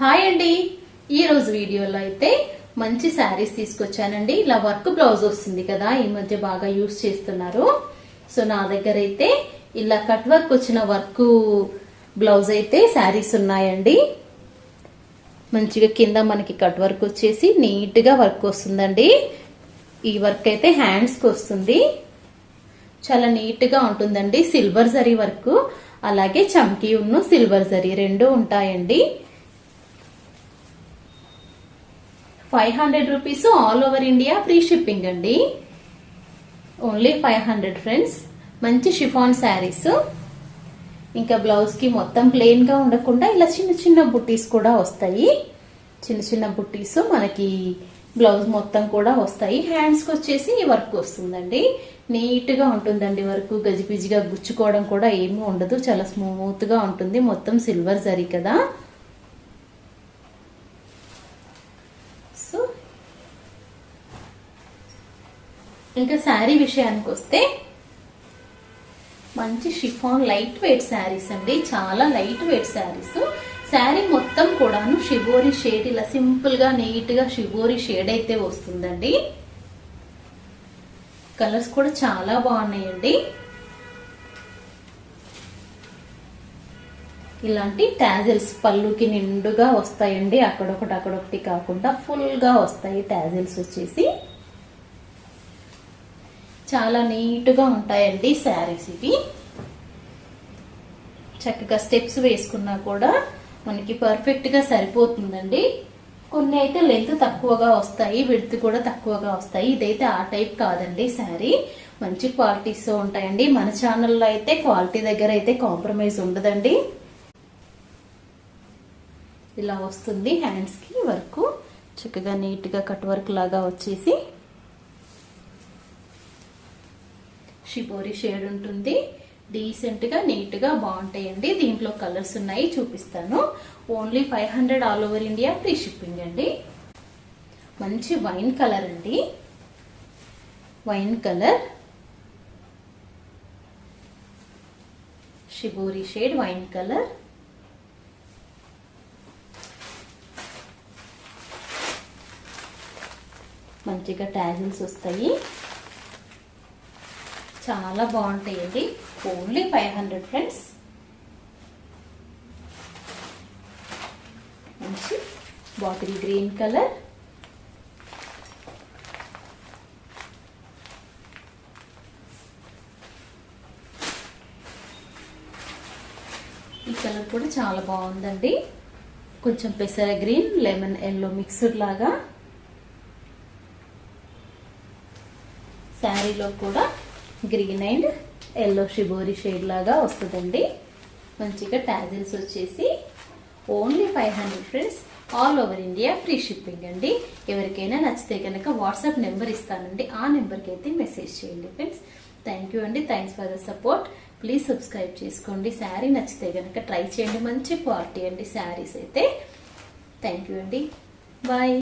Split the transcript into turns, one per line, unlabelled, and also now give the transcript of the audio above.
Hi అండి, ఈ రోజు వీడియోలో అయితే మంచి శారీస్ తీసుకొచ్చానండి. ఇలా వర్క్ బ్లౌజ్ వస్తుంది కదా, ఈ మధ్య బాగా యూస్ చేస్తున్నారు. సో నా దగ్గర అయితే ఇలా కట్ వర్క్ వచ్చిన వర్క్ బ్లౌజ్ అయితే శారీస్ ఉన్నాయండి. మంచిగా కింద మనకి కట్ వర్క్ వచ్చేసి నీట్ గా వర్క్ వస్తుందండి. ఈ వర్క్ అయితే హ్యాండ్స్ కి వస్తుంది, చాలా నీట్ గా ఉంటుందండి. సిల్వర్ జరీ వర్క్ అలాగే చమ్కీ ఉన్న సిల్వర్ జరీ రెండు ఉంటాయండి. 500 rupees all over India free shipping అండి. Only 500 friends. మంచి షిఫాన్ శారీస్. ఇంకా బ్లౌజ్ కి మొత్తం ప్లెయిన్ గా ఉండకుండా ఇలా చిన్న చిన్న బుట్టీస్ కూడా వస్తాయి. చిన్న చిన్న బుట్టీస్ మనకి బ్లౌజ్ మొత్తం కూడా వస్తాయి. హ్యాండ్స్ కి వచ్చేసి ఈ వర్క్ వస్తుందండి. నీట్ గా ఉంటుందండి వర్క్. గజిబిజిగా గుచ్చుకోవడం కూడా ఏమీ ఉండదు, చాలా స్మూత్ గా ఉంటుంది. మొత్తం సిల్వర్ జరీ కదా. సో ఇంకా శారీ విషయానికి వస్తే మంచి షిఫాన్ లైట్ వెయిట్ శారీస్ అండి, చాలా లైట్ వెయిట్ శారీస్. శారీ మొత్తం కూడాను షిబోరి షేడ్, ఇలా సింపుల్ గా నీట్ గా షిబోరి షేడ్ అయితే వస్తుందండి. కలర్స్ కూడా చాలా బాగున్నాయండి. ఇలాంటి టాజిల్స్ పళ్ళుకి నిండుగా వస్తాయండి. అక్కడొకటి కాకుండా ఫుల్ గా వస్తాయి టాజిల్స్ వచ్చేసి. చాలా నీట్ గా ఉంటాయండి శారీస్ ఇవి. చక్కగా స్టెప్స్ వేసుకున్నా కూడా మనకి పర్ఫెక్ట్ గా సరిపోతుందండి. కొన్ని అయితే లెంత్ తక్కువగా వస్తాయి, విడ్త్ కూడా తక్కువగా వస్తాయి. ఇదైతే ఆ టైప్ కాదండి శారీ. మంచి క్వాలిటీస్ ఉంటాయండి. మన ఛానల్లో అయితే క్వాలిటీ దగ్గర అయితే కాంప్రమైజ్ ఉండదండి. ఇలా వస్తుంది హ్యాండ్స్ కి వర్క్, చక్కగా నీట్ గా కట్ వర్క్ లాగా వచ్చేసి షిబోరి షేడ్ ఉంటుంది. డీసెంట్ గా నీట్ గా బాగుంటాయండి. దీంట్లో కలర్స్ ఉన్నాయి, చూపిస్తాను. Only 500 all over India free shipping అండి. మంచి వైన్ కలర్ అండి, wine colour shibori shade wine colour. మంచిగా టాజిల్స్ వస్తాయి, చాలా బాగుంటాయండి. Only 500 friends. మంచి బాటిల్ గ్రీన్ కలర్, ఈ కలర్ కూడా చాలా బాగుందండి. కొంచెం పెసర గ్రీన్ లెమన్ ఎల్లో మిక్స్డ్ లాగా. శారీలో కూడా green and yellow shibori shade లాగా వస్తుందండి. మంచిగా టాజిల్స్ వచ్చేసి only 500 friends. All over India free shipping అండి. ఎవరికైనా నచ్చితే కనుక వాట్సాప్ నెంబర్ ఇస్తానండి, ఆ నెంబర్కి అయితే మెసేజ్ చేయండి ఫ్రెండ్స్. థ్యాంక్ యూ అండి, thanks for the support. Please subscribe చేసుకోండి. శారీ నచ్చితే కనుక ట్రై చేయండి. మంచి క్వాలిటీ అండి శారీస్ అయితే. థ్యాంక్ యూ అండి, బాయ్.